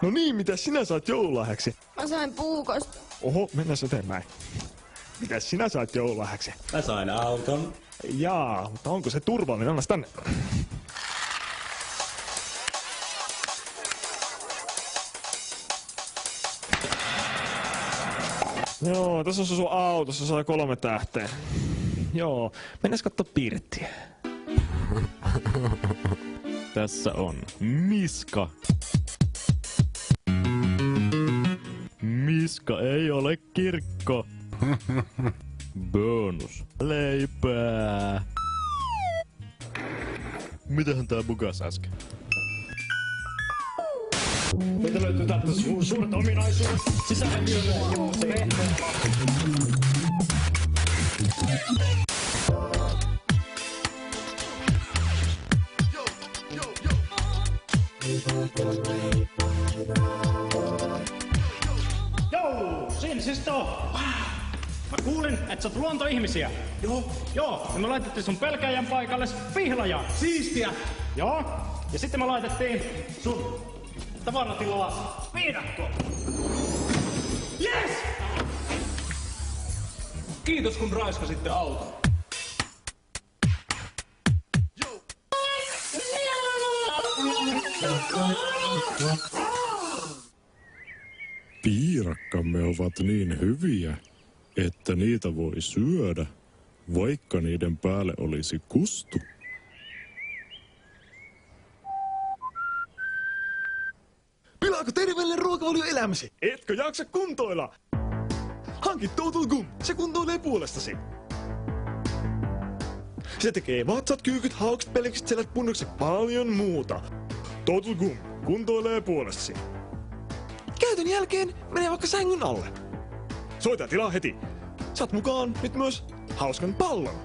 No niin, mitä sinä saat joululahjaksi? Mä sain puukosta. Oho, mennään eteenpäin. Mitä sinä saat joululahjaksi? Mä sain auton. Jaa, mutta onko se turvallinen? Annas tänne. Joo, tässä on se sun autossa, saa 3 tähteä. Joo, mennäis kattoo pirttiä. Tässä on Miska. Miska ei ole kirkko. Bonus. Leipää. Mitähän tää bugas äsken? Meitä löytyy täältä suuret ominaisuudet. Sisäinen joo, se vehreä. Joo, siinä siis too. Mä kuulin, että sä oot luontoihmisiä. Joo, ja me laitettiin sun pelkäjän paikalle pihlaja. Siistiä! Joo, ja sitten me laitettiin sun tavaratilaa viidakko. Yes! Kiitos kun raiskasitte auton. Piirakkamme ovat niin hyviä, että niitä voi syödä, vaikka niiden päälle olisi kustu. Pilaako terveellinen ruokavalio elämäsi? Etkö jaksa kuntoilla? Hanki Total Gum, se kuntoilee puolestasi. Se tekee vatsat, kyykkyt, haukset, pelkistä, selät, punnukset ja paljon muuta. Total Gum kuntoilee puolestasi. Käytön jälkeen menee vaikka sängyn alle. Soita ja tilaa heti. Saat mukaan nyt myös hauskan pallon.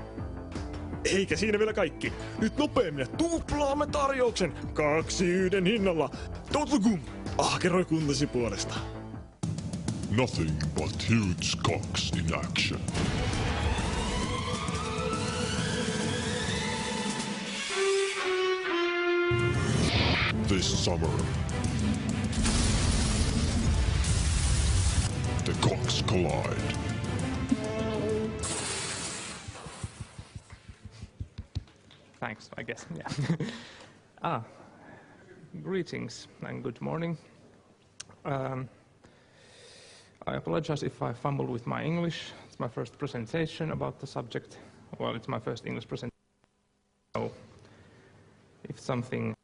Eikä siinä vielä kaikki. Nyt nopeammin ja tuplaamme tarjouksen 2 yhden hinnalla. Total Gum ahkeroi kuntasi puolesta. Nothing but huge cocks in action. This summer, the cocks collide. Thanks, I guess, yeah. Greetings and good morning. I apologize if I fumble with my English. It's my first presentation about the subject. Well, it's my first English presentation. So, if something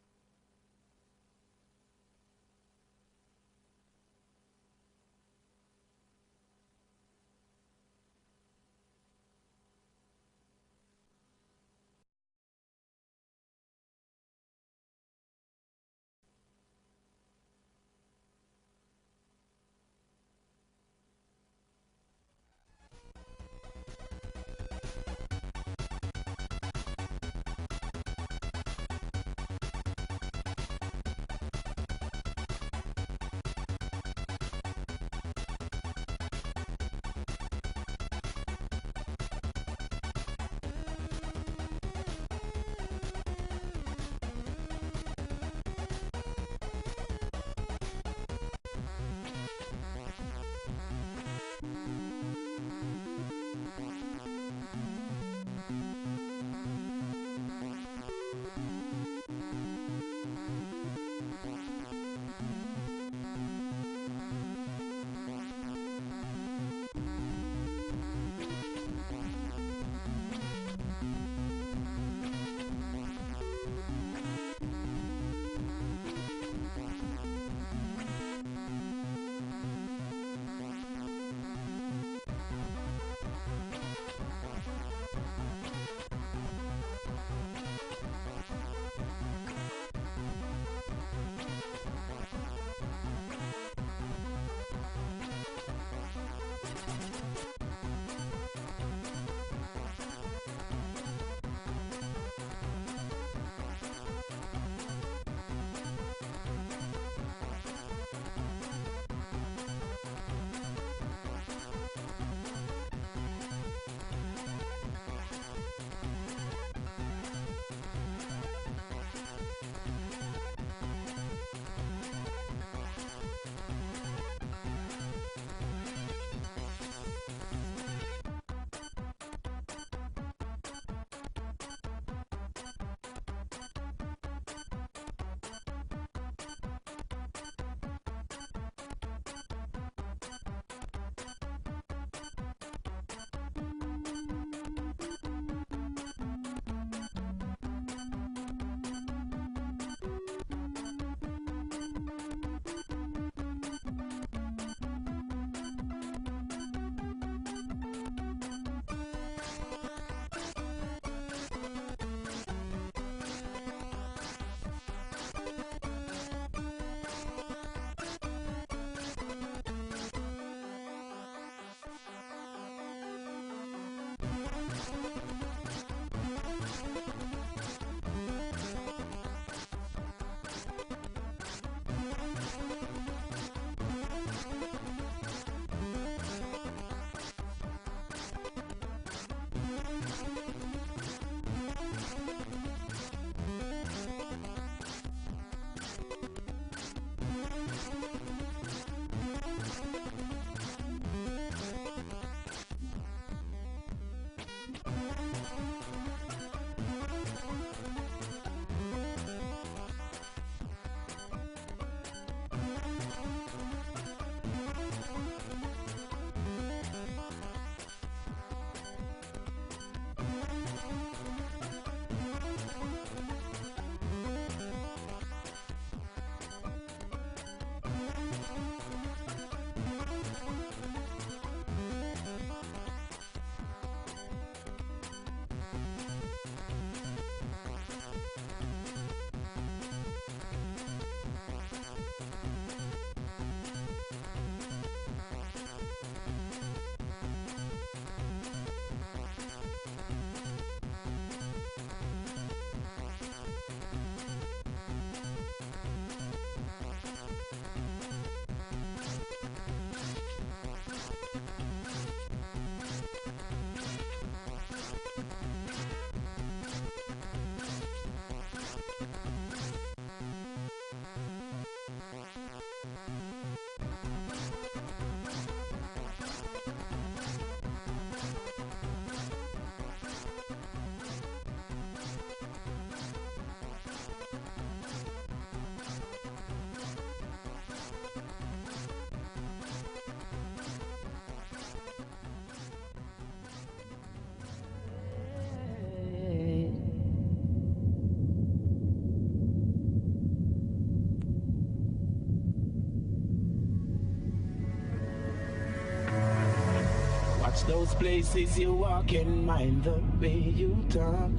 those places you walk and mind the way you talk.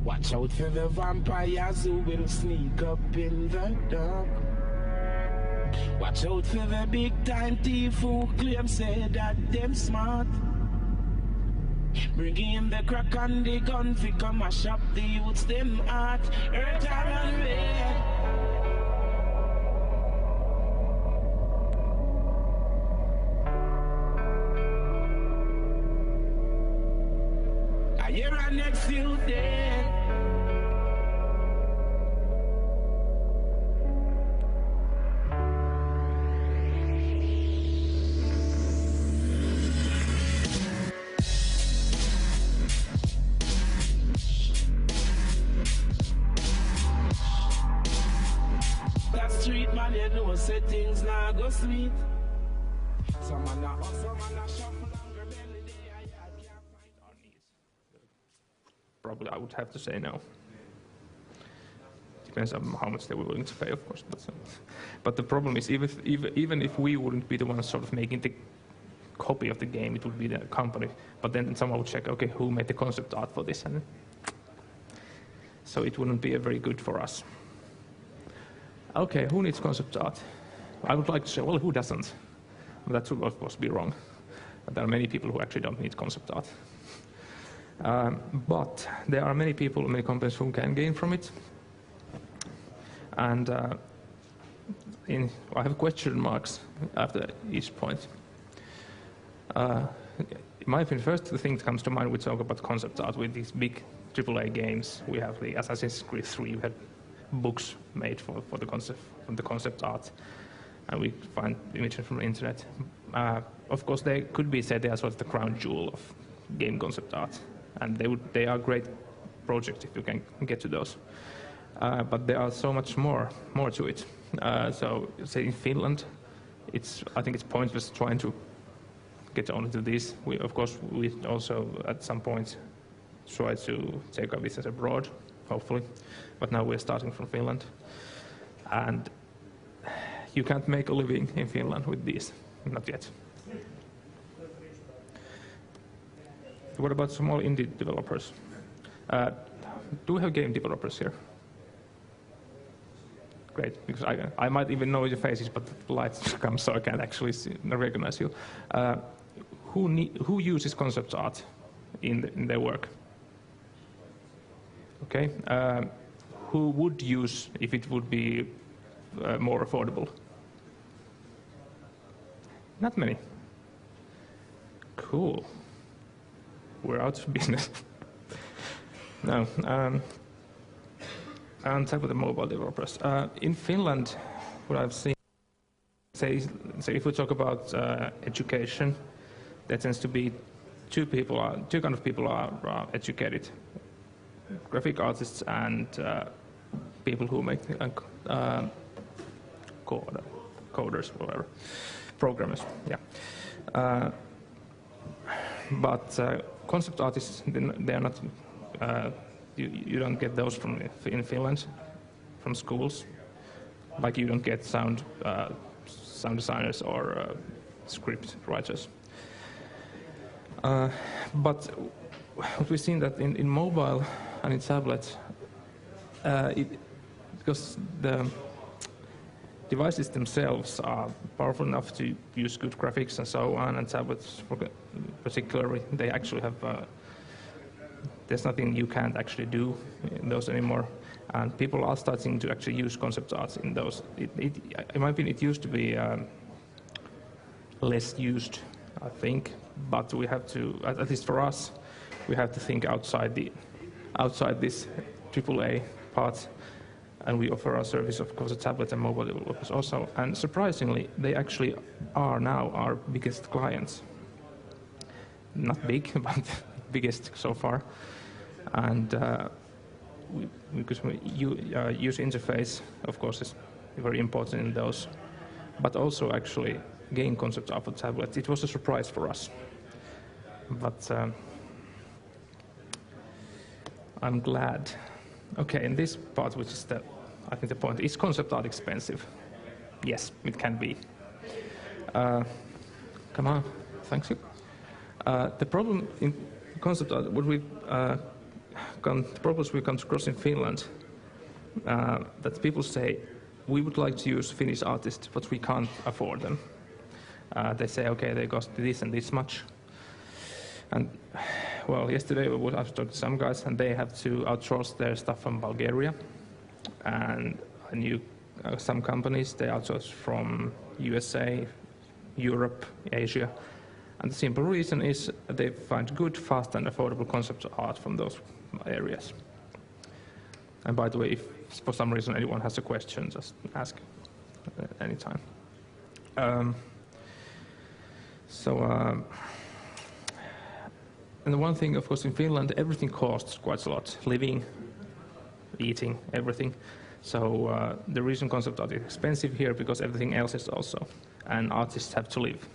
Watch out for the vampires who will sneak up in the dark. Watch out for the big time thief who claim say that them smart. Bring in the crack and the gun fi come mash up the youths them heart. Earth and red. I hear our next you dead. That street man, you know, say things now go sweet. Some man a hustle, some man a shuffle and rebel the day I can't find our knees. Probably I would have to say no. Depends on how much they were willing to pay, of course. But the problem is, even if we wouldn't be the ones sort of making the copy of the game, it would be the company. But then someone would check, okay, who made the concept art for this? And so it wouldn't be very good for us. Okay, who needs concept art? I would like to say, well, who doesn't? That would, of course, be wrong. But there are many people who actually don't need concept art. But there are many people, many companies who can gain from it. And I have question marks after each point. In my opinion, first the thing that comes to mind when we talk about concept art with these big AAA games. We have the Assassin's Creed 3. We had books made for the concept art, and we find images from the internet. Of course, they could be said they are sort of the crown jewel of game concept art, and they are great projects if you can get to those. But there are so much more to it. So, say in Finland, I think it's pointless trying to get onto this. Of course, we also at some point try to take our business abroad, hopefully. But now we're starting from Finland, and you can't make a living in Finland with these, not yet. What about small indie developers? Do we have game developers here? Great, because I might even know your faces, but the lights come so I can't actually recognize you. Who uses concept art in their work? Okay. Who would use if it would be more affordable? Not many. Cool. We're out of business. No. On top of the mobile developers. In Finland, what I've seen, say if we talk about education, there tends to be two kind of people are educated. Graphic artists and people who make coders, whatever, programmers, yeah. But concept artists, they are not. You don't get those in Finland from schools. Like you don't get sound designers or script writers. But what we've seen that in mobile and in tablet, because the devices themselves are powerful enough to use good graphics and so on, and tablets particularly, they actually have, there's nothing you can't actually do in those anymore. And people are starting to actually use concept arts in those. In my opinion, it used to be less used, I think, but we have to, at least for us, we have to think outside this AAA part, and we offer our service, of course, to tablet and mobile developers also. And surprisingly, they actually are now our biggest clients. Not big, but biggest so far. And because user interface, of course, is very important in those. But also, actually, game concepts are for tablets. It was a surprise for us. But I'm glad. Okay, in this part, which is I think the point, is concept art expensive? Yes, it can be. Come on, thank you. The problem in concept art, the problems we come across in Finland, that people say, we would like to use Finnish artists, but we can't afford them. They say, okay, they cost this and this much. And, well, yesterday I was talking to some guys, and they have to outsource their stuff from Bulgaria. And I knew some companies, they outsource from USA, Europe, Asia. And the simple reason is they find good, fast, and affordable concept art from those areas. And by the way, if for some reason anyone has a question, just ask anytime. And the one thing, of course, in Finland, everything costs quite a lot. Living, eating, everything. So the reason concept art is expensive here because everything else is also. And artists have to live.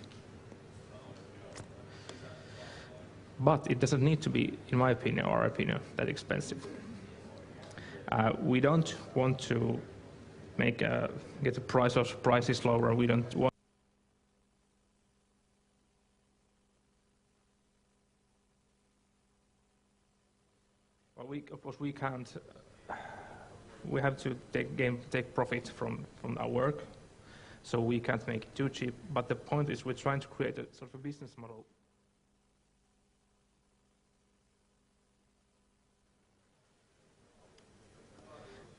But it doesn't need to be, in my opinion, or our opinion, that expensive. We don't want to get the prices lower. We don't want. Well, of course, we can't. We have to take profit from our work, so we can't make it too cheap. But the point is, we're trying to create a sort of a business model.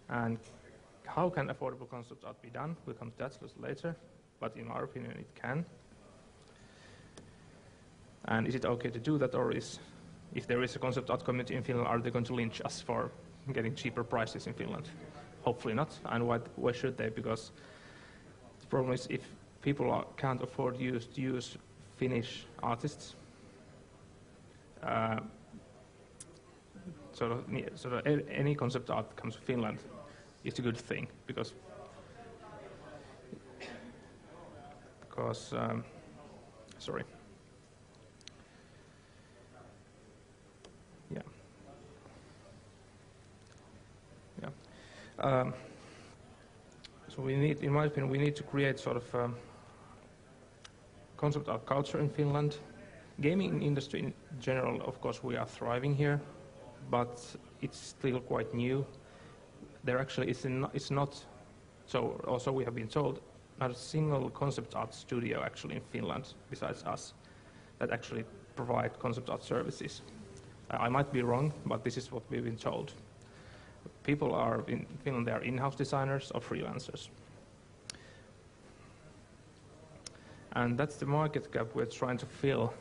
And how can affordable concept art be done? We'll come to that later, but in our opinion it can. And is it okay to do that, or if there is a concept art community in Finland, are they going to lynch us for getting cheaper prices in Finland? Hopefully not, and why should they? Because the problem is if people can't afford to use Finnish artists, sort of any concept art that comes from Finland is a good thing because sorry. Yeah. So we need, in my opinion, we need to create sort of concept art culture in Finland. Gaming industry in general, of course, we are thriving here, but it's still quite new. There actually it's not, so also we have been told, not a single concept art studio actually in Finland, besides us, that actually provide concept art services. I might be wrong, but this is what we've been told. People are in Finland, they are in-house designers or freelancers. And that's the market gap we're trying to fill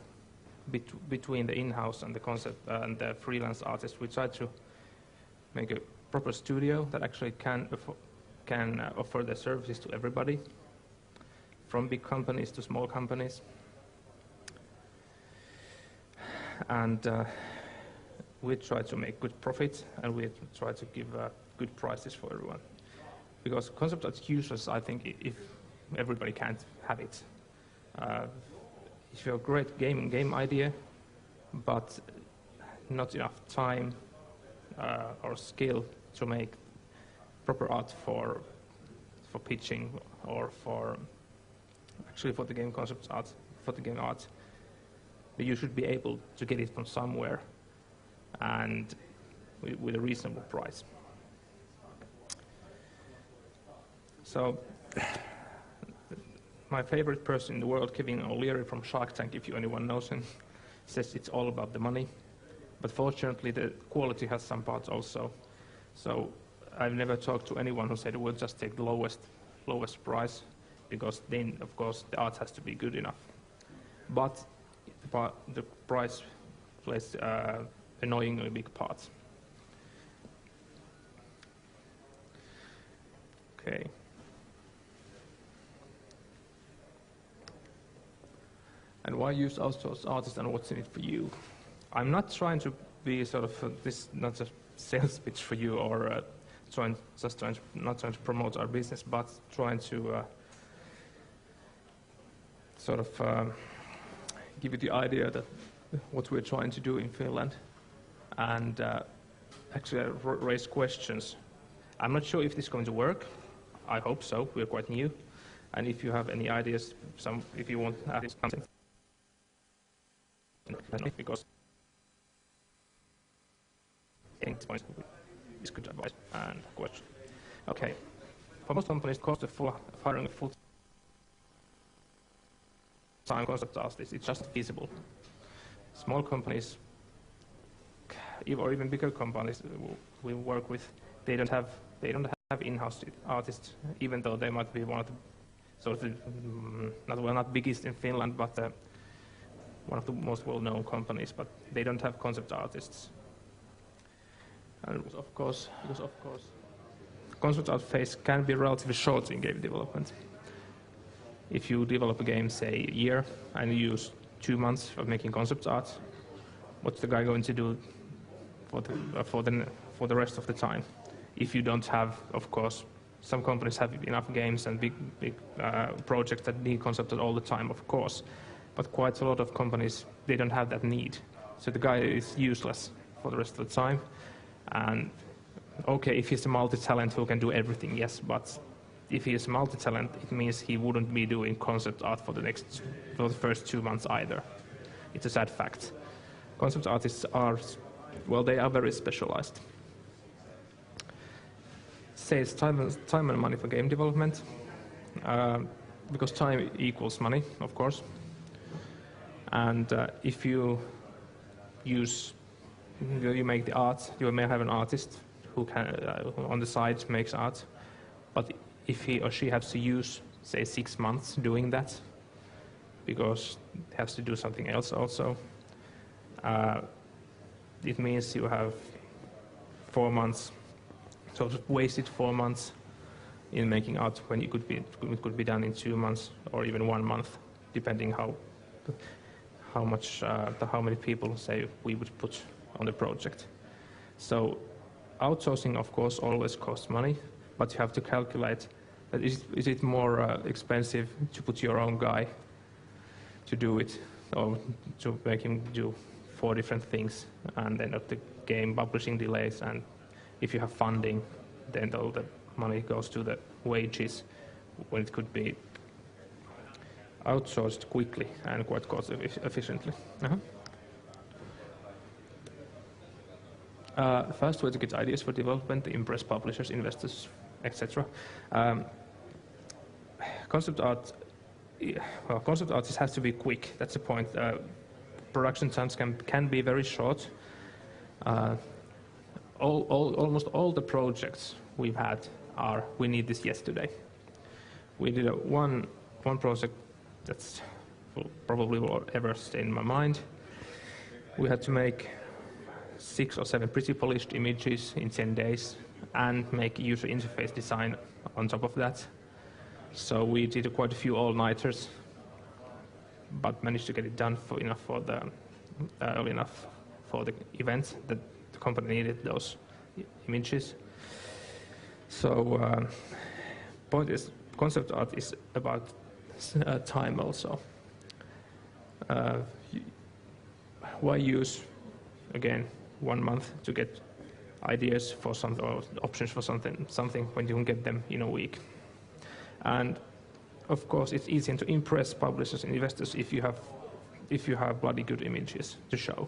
between the in-house and the concept and the freelance artists. We try to make a proper studio that actually can offer their services to everybody, from big companies to small companies. And we try to make good profit, and we try to give good prices for everyone. Because concept art is useless, I think, if everybody can't have it. If you have a great game idea, but not enough time or skill to make proper art for pitching or for the game concept art, for the game art, you should be able to get it from somewhere and with a reasonable price. So my favorite person in the world, Kevin O'Leary from Shark Tank, if anyone knows him, says it's all about the money. But fortunately, the quality has some parts also. So I've never talked to anyone who said we'll just take the lowest price, because then, of course, the art has to be good enough. But the price plays annoyingly big part. Okay. And why use outsourced artists, and what's in it for you? I'm not trying to be sort of this, not a sales pitch for you, or not trying to promote our business, but trying to sort of give you the idea that what we're trying to do in Finland, and actually raise questions. I'm not sure if this is going to work. I hope so. We're quite new, and if you have any ideas, if you want to add something, because this point is good advice and question. Okay, for most companies, the cost of hiring a full-time concept artist is just feasible. Small companies, or even bigger companies we work with, they don't have in-house artists, even though they might be one of the sort of not biggest in Finland, but one of the most well-known companies. But they don't have concept artists, and of course, concept art phase can be relatively short in game development. If you develop a game, say a year, and you use 2 months of making concept art, what's the guy going to do for the rest of the time? If you don't have, of course, some companies have enough games and big projects that need concept art all the time, of course. But quite a lot of companies, they don't have that need. So the guy is useless for the rest of the time. And okay, if he's a multi-talent who can do everything, yes, but if he is a multi-talent, it means he wouldn't be doing concept art for the first 2 months either. It's a sad fact. Concept artists are, well, they are very specialized. Saves time and money for game development, because time equals money, of course. And if you make the art, you may have an artist who can on the side makes art, but if he or she has to use, say, 6 months doing that, because he has to do something else also, it means you have 4 months, sort of wasted 4 months in making art when it could be done in 2 months or even 1 month, depending how many people, say, we would put on the project. So outsourcing, of course, always costs money, but you have to calculate that is it more expensive to put your own guy to do it, or to make him do 4 different things, and then of the game publishing delays, and if you have funding, then all the money goes to the wages when it could be outsourced quickly and quite cost efficiently. First way to get ideas for development, impress publishers, investors, etc. Concept art has to be quick. That's the point. Production times can be very short. Almost all the projects we've had are, we need this yesterday. We did one project that's probably will ever stay in my mind. We had to make 6 or 7 pretty polished images in 10 days and make user interface design on top of that. So we did quite a few all-nighters, but managed to get it done early enough for the event that the company needed those images. So point is, concept art is about time also. Why use, again, 1 month to get ideas for something, or options for something when you can get them in a week? And of course, it's easy to impress publishers and investors if you have bloody good images to show,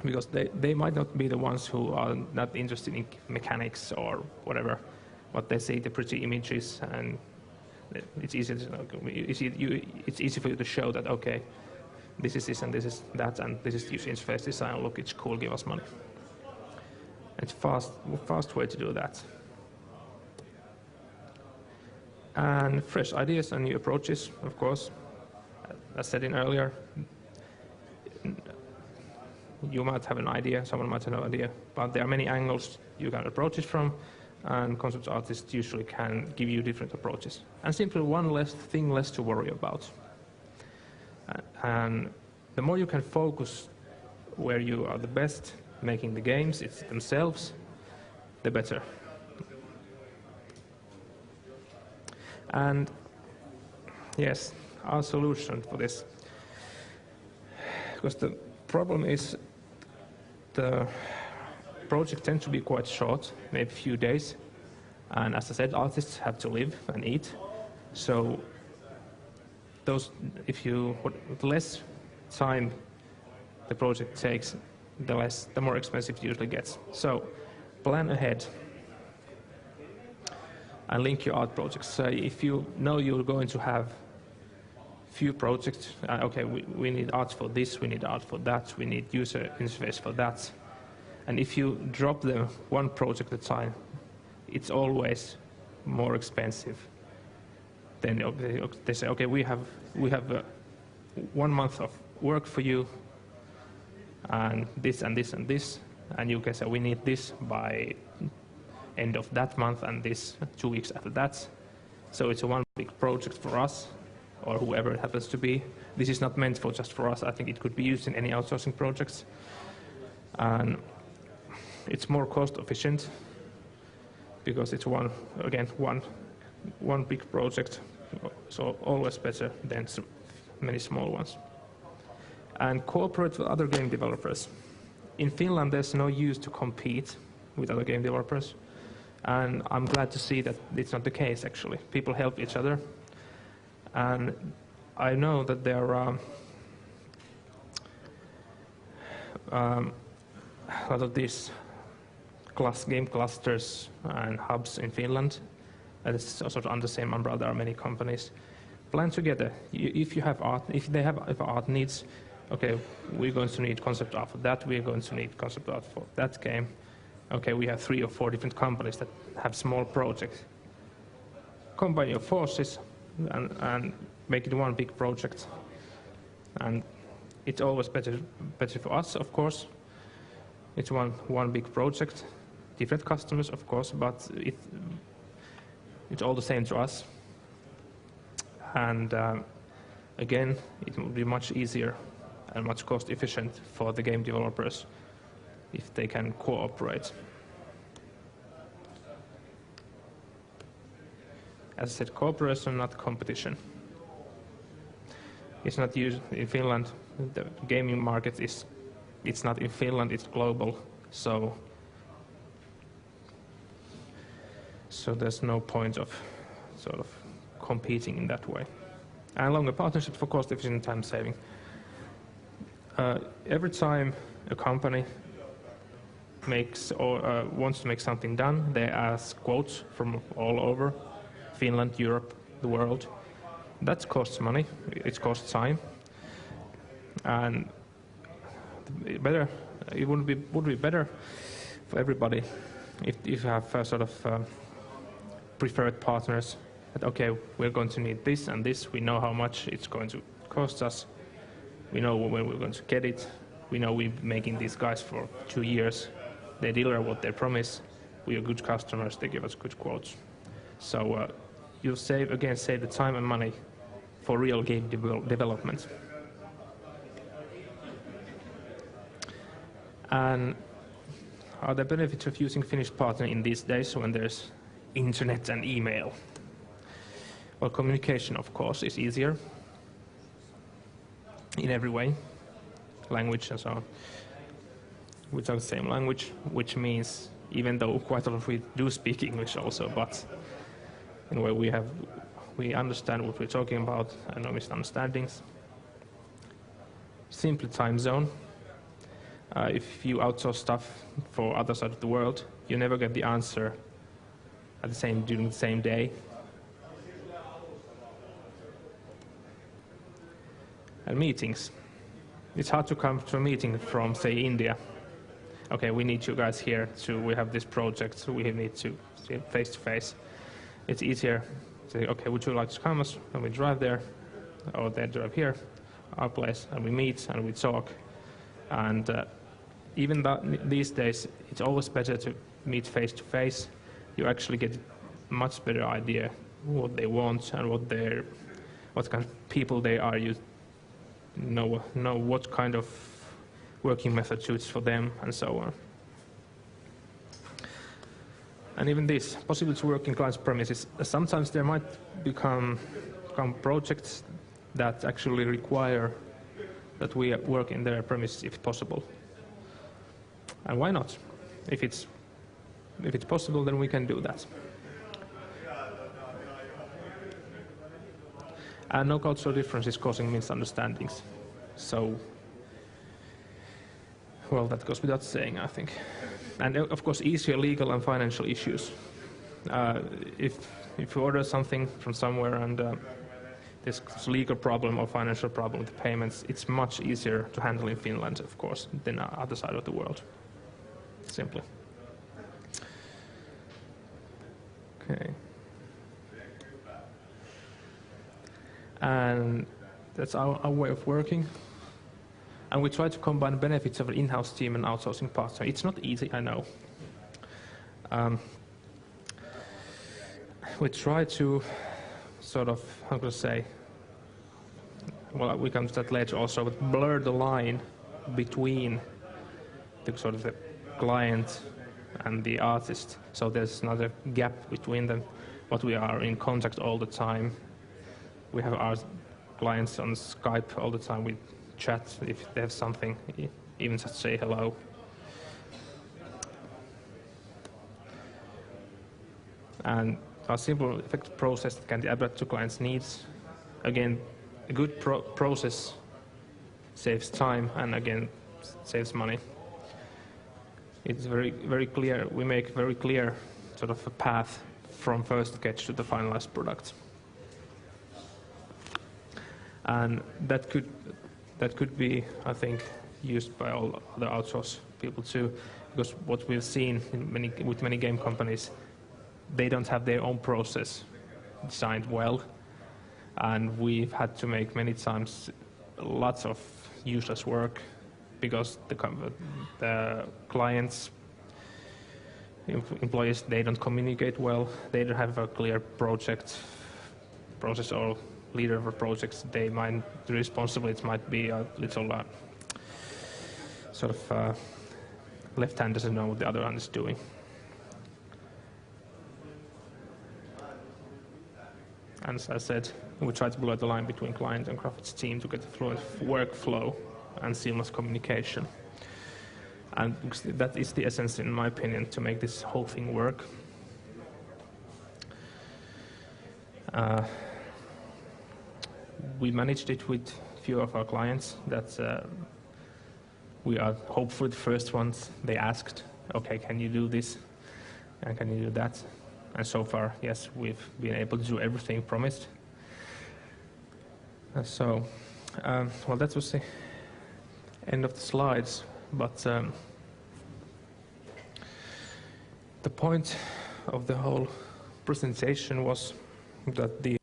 because they might not be the ones who are not interested in mechanics or whatever, but they see the pretty images, and it's easy for you to show that, okay, this is this and this is that, and this is user interface design. Look, it's cool. Give us money. It's fast way to do that. And fresh ideas and new approaches, of course. As said in earlier, you might have an idea, someone might have no idea, but there are many angles you can approach it from, and concept artists usually can give you different approaches. And simply one thing less to worry about. And the more you can focus where you are the best, making the games themselves, the better. And yes, our solution for this, because the problem is the project tends to be quite short, maybe a few days, and as I said, artists have to live and eat. So the less time the project takes, the more expensive it usually gets. So plan ahead and link your art projects. So if you know you're going to have few projects, okay, we need art for this, we need art for that, we need user interface for that. And if you drop them one project at a time, it's always more expensive. Then they say, okay, we have 1 month of work for you, and this and this and this, and you can say we need this by end of that month and this 2 weeks after that. So it's a one big project for us, or whoever it happens to be. This is not meant for just for us. I think it could be used in any outsourcing projects. And it's more cost efficient because it's one big project, so always better than many small ones. And cooperate with other game developers. In Finland, there's no use to compete with other game developers, and I'm glad to see that it's not the case, actually. People help each other, and I know that there are a lot of these game clusters and hubs in Finland, and it's sort of under the same umbrella. There are many companies. Plan together. If you have art, if art needs, okay, we're going to need concept art for that, we're going to need concept art for that game. Okay, we have 3 or 4 different companies that have small projects. Combine your forces and make it one big project. And it's always better for us, of course. It's one big project, different customers, of course, but it's all the same to us. And again, it will be much easier and much cost efficient for the game developers if they can cooperate. As I said, cooperation, not competition. It's not used in Finland. The gaming market it's not in Finland, it's global. So there's no point of sort of competing in that way. And longer partnerships for cost efficient time saving. Every time a company makes or wants to make something done, they ask quotes from all over Finland, Europe, the world. That costs money, it costs time, and it would be better for everybody if you have sort of preferred partners. That okay, we're going to need this and this. We know how much it's going to cost us. We know when we're going to get it. We know we've been making these guys for 2 years. They deliver what they promise. We are good customers. They give us good quotes. So you save the time and money for real game development. And are there benefits of using Finnish partner in these days when there's internet and email? Well, communication, of course, is easier in every way, language and so on. We talk the same language, which means, even though quite a lot of we do speak English also, but in a way we understand what we're talking about and no misunderstandings. Simple time zone. If you outsource stuff for other side of the world, you never get the answer during the same day. And meetings. It's hard to come to a meeting from, say, India. Okay, we need you guys here we have this project, so we need to see it face to face. It's easier to say, okay, would you like to come? And we drive there, or they drive here, our place, and we meet and we talk. And even these days, it's always better to meet face to face. You actually get a much better idea what they want and what kind of people they are. You know what kind of working method suits for them and so on. And even this, possible to work in client's premises. Sometimes there might become projects that actually require that we work in their premises if possible. And why not? If it's possible, then we can do that. And no cultural differences causing misunderstandings. So, well, that goes without saying, I think. And of course, easier legal and financial issues. If you order something from somewhere and there's a legal problem or financial problem with the payments, it's much easier to handle in Finland, of course, than the other side of the world. Simply. Okay. And that's our way of working. And we try to combine benefits of an in-house team and outsourcing partner. It's not easy, I know. We try to sort of, how can I say, well, we come to that later also, but blur the line between the sort of the client and the artist. So there's another gap between them, but we are in contact all the time. We have our clients on Skype all the time. We chat if they have something, even just say hello. And a simple, effective process that can be adapted to clients' needs. Again, a good process saves time and again saves money. It's very, very clear. We make very clear sort of a path from first sketch to the finalized product. And that could be, I think, used by all other outsource people too, because what we've seen with many game companies, they don't have their own process designed well, and we've had to make many times lots of useless work because the clients, employees, they don't communicate well, they don't have a clear process or leader of a project. The responsibility might be a little sort of left hand doesn't know what the other hand is doing. And as I said, we try to blur the line between client and graphics team to get a fluent workflow and seamless communication. And that is the essence, in my opinion, to make this whole thing work. We managed it with a few of our clients that we are hopefully the first ones they asked, okay, can you do this? And can you do that? And so far, yes, we've been able to do everything promised. Well, that was the end of the slides, but the point of the whole presentation was that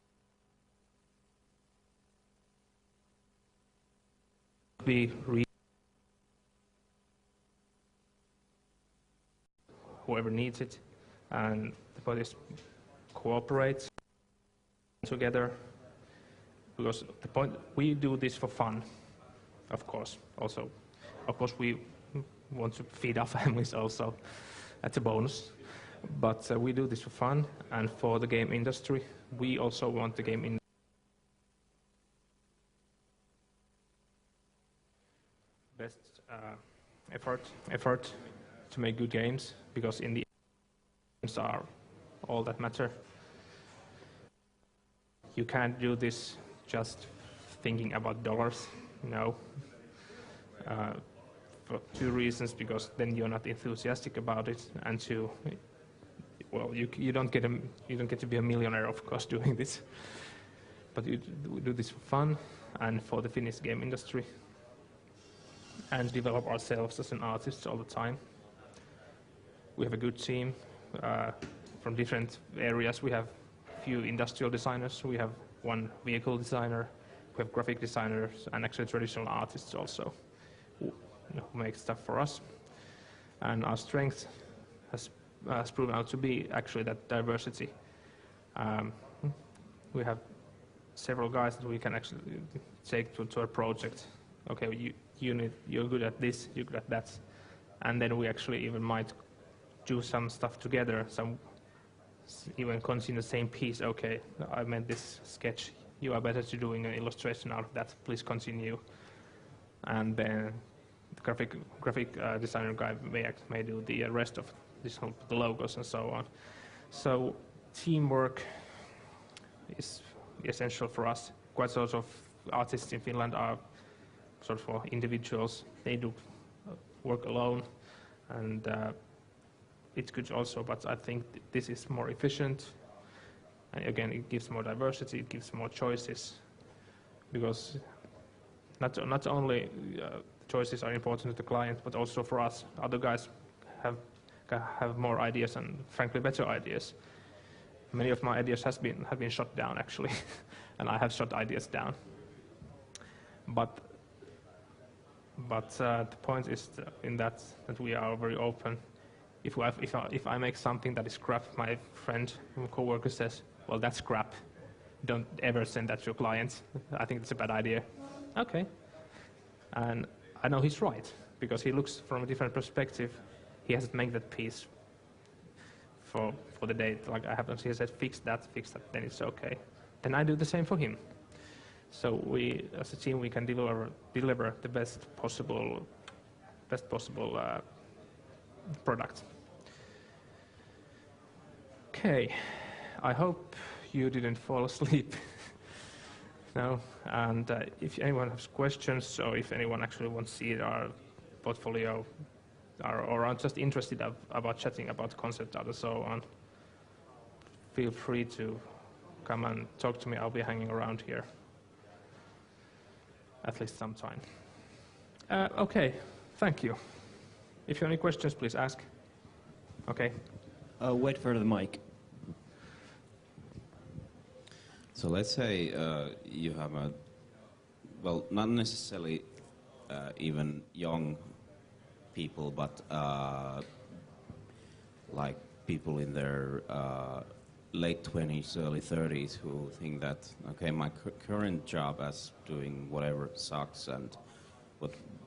whoever needs it, and the point is cooperate together, because the point, we do this for fun, of course. Also, of course, we want to feed our families also. That's a bonus. But we do this for fun and for the game industry. We also want the game industry best effort to make good games, because in the games are all that matter. You can't do this just thinking about dollars, no. For two reasons, because then you're not enthusiastic about it, and two, well, you don't get to be a millionaire, of course, doing this. But we do this for fun and for the Finnish game industry, and develop ourselves as an artist all the time. We have a good team from different areas. We have a few industrial designers, we have one vehicle designer, we have graphic designers, and actually traditional artists also who make stuff for us. And our strength has proven out to be actually that diversity. We have several guys that we can actually take to a project. Okay, you're good at this, you're good at that, and then we actually even might do some stuff together. Even continue the same piece. Okay, I made this sketch. You are better to doing an illustration out of that. Please continue. And then the graphic designer guy may do the rest of this, the logos and so on. So teamwork is essential for us. Quite a lot of artists in Finland are sort of for individuals. They do work alone, and it's good also, but I think this is more efficient. And again, it gives more diversity, it gives more choices, because not only choices are important to the client, but also for us. Other guys have more ideas and frankly better ideas. Many of my ideas have been shot down actually, and I have shot ideas down. But the point is in that we are very open. If I make something that is crap, my friend, my coworker says, "Well, that's crap. Don't ever send that to your clients. I think it's a bad idea." Okay, and I know he's right because he looks from a different perspective. He hasn't made that piece for the day. Like I haven't. He said, fix that. Then it's okay. Then I do the same for him. So we, as a team, we can deliver the best possible product. Okay, I hope you didn't fall asleep. No, and if anyone has questions, or if anyone actually wants to see our portfolio, or are just interested about chatting about concept art and so on, feel free to come and talk to me. I'll be hanging around here at least sometime. Okay, thank you. If you have any questions, please ask. Okay. Wait for the mic. So let's say you have well, not necessarily even young people, but like people in their late 20s, early 30s who think that, okay, my current job as doing whatever sucks, and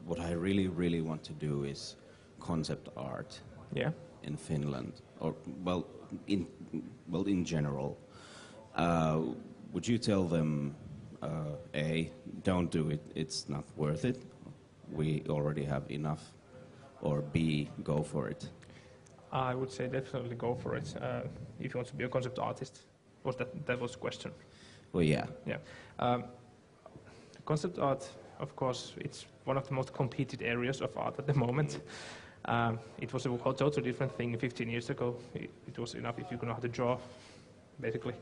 what I really, really want to do is concept art. Yeah. In Finland, or in general. Would you tell them, A, don't do it, it's not worth it, we already have enough, or B, go for it? I would say definitely go for it if you want to be a concept artist. That was the question? Well, yeah. Yeah. Concept art, of course, it's one of the most competed areas of art at the moment. It was a totally different thing 15 years ago. It was enough if you know how to draw, basically.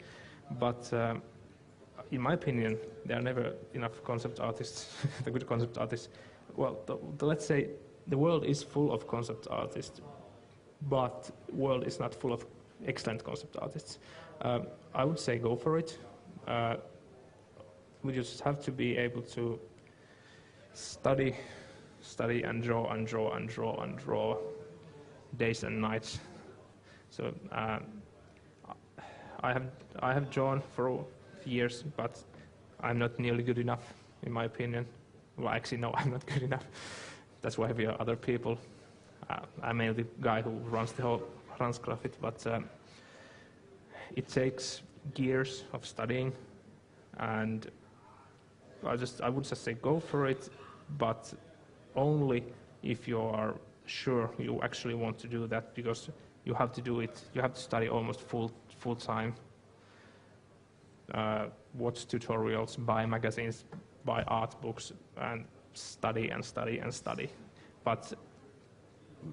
But in my opinion, there are never enough concept artists, the good concept artists. Well, let's say the world is full of concept artists, but the world is not full of excellent concept artists. I would say go for it. We just have to be able to study and draw days and nights. So I have drawn for years, but I'm not nearly good enough, in my opinion. Well, actually, no, I'm not good enough. That's why we are other people. I'm mainly the guy who runs graffiti, but it takes years of studying, and I would just say go for it, but only if you are sure you actually want to do that, because you have to do it. You have to study almost full time. Watch tutorials, buy magazines, buy art books, and study and study and study. But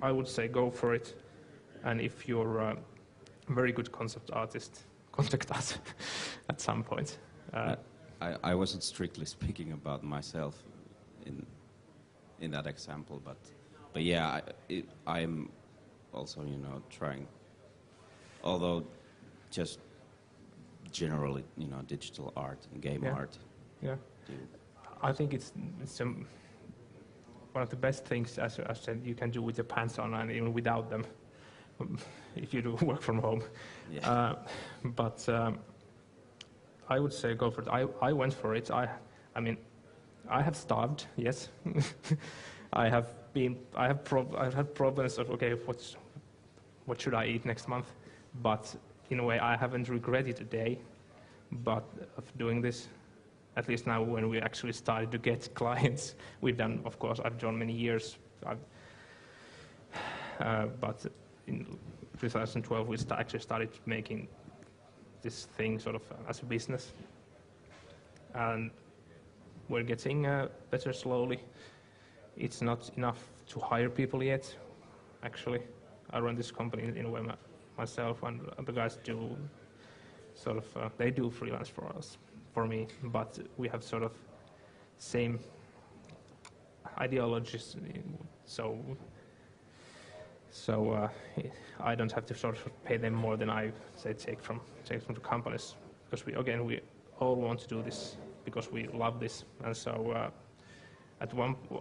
I would say go for it, and if you're a very good concept artist, contact us at some point. I wasn't strictly speaking about myself in that example, but yeah, I'm also, trying, although just generally, digital art and game art. Yeah, I think it's one of the best things, as I said, you can do with your pants on and even without them, if you do work from home. Yeah. But I would say go for it. I went for it. I mean, I have starved. Yes, I have had problems of, okay, what should I eat next month? But in a way, I haven't regretted a day, but of doing this. At least now, when we actually started to get clients, we've done. Of course, I've drawn many years. But in 2012, we actually started making this thing sort of as a business, and we're getting better slowly. It's not enough to hire people yet. Actually, I run this company in a way myself, and the guys do sort of they do freelance for me, but we have sort of same ideologies, so I don't have to sort of pay them more than I say take from the companies, because we all want to do this because we love this, and so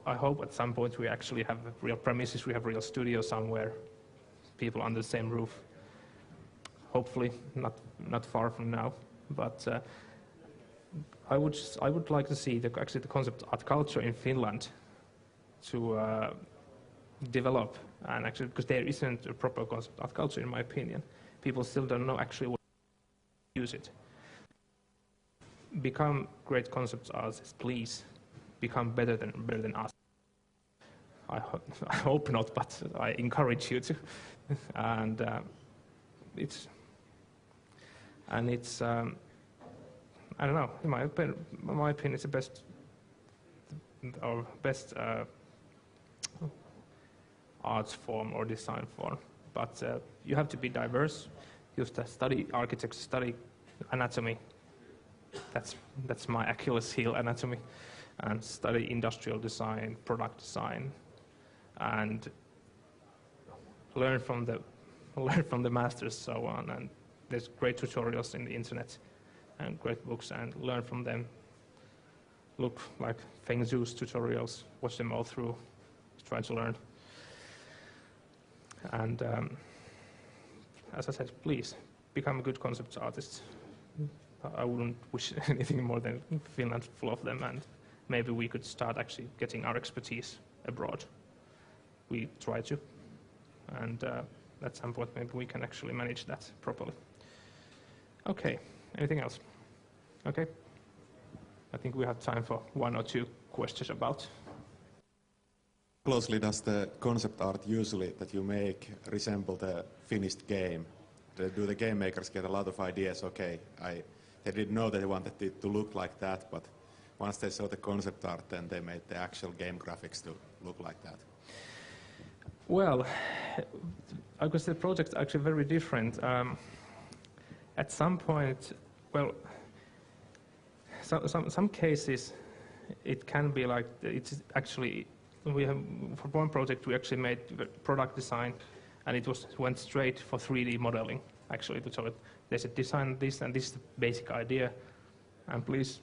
I hope at some point we actually have real premises, we have real studio somewhere, people under the same roof. Hopefully not far from now, but I would like to see the concept art culture in Finland to develop, and actually because there isn't a proper concept art culture in my opinion. People still don't know actually what to use it. Become great concept artists, please. Become better than us. I hope not, but I encourage you to. And it's I don't know. In my opinion, it's the best arts form or design form. But you have to be diverse. You have to study architecture, study anatomy. That's my Achilles heel, anatomy, and study industrial design, product design, and learn from the masters, so on. And there's great tutorials in the internet and great books, and learn from them. Look like Feng Zhu's tutorials, watch them all through, try to learn. And as I said, please become a good concept artist. I wouldn't wish anything more than Finland full of them, and maybe we could start actually getting our expertise abroad. We try to, and at some point maybe we can actually manage that properly. Okay, anything else? Okay, I think we have time for 1 or 2 questions about. Closely does the concept art usually that you make resemble the finished game? Do the game makers get a lot of ideas? Okay, they didn't know that they wanted it to look like that, but once they saw the concept art, then they made the actual game graphics to look like that. Well, I guess the projects are actually very different. At some point, well, some cases it can be like it's actually for one project we actually made product design, and it went straight for 3D modeling. Actually, so they said design this, and this is the basic idea, and please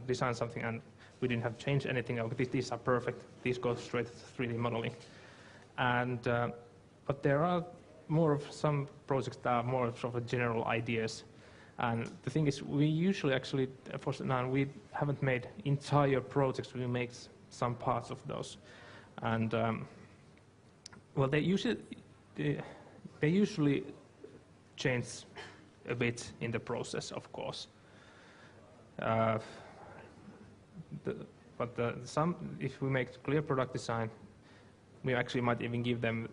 design something, and we didn't have to change anything. These are perfect. These go straight to 3D modeling, and but there are more of some projects that are more sort of general ideas. And the thing is, we usually actually, for now, we haven't made entire projects. We make some parts of those, and well, they usually change a bit in the process, of course. If we make clear product design, we actually might even give them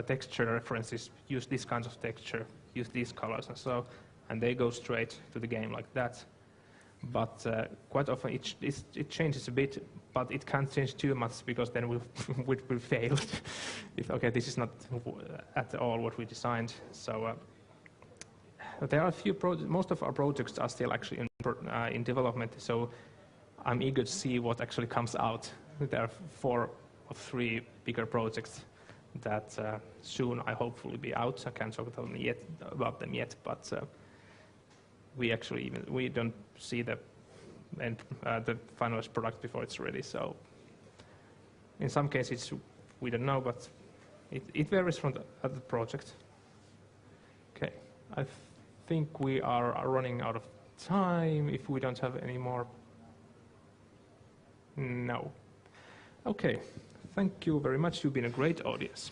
texture references. Use these kinds of texture. Use these colors, and so. And they go straight to the game like that. But quite often it changes a bit, but it can't change too much because then we fail. Okay, this is not at all what we designed. So there are a few projects. Most of our projects are still actually in development. So I'm eager to see what actually comes out. There are 4 or 3 bigger projects that soon I hope will be out. I can't talk about them yet, but. We don't see the finalized product before it's ready. So in some cases we don't know, but it varies from the project. Okay, I think we are running out of time. If we don't have any more, no. Okay, thank you very much. You've been a great audience.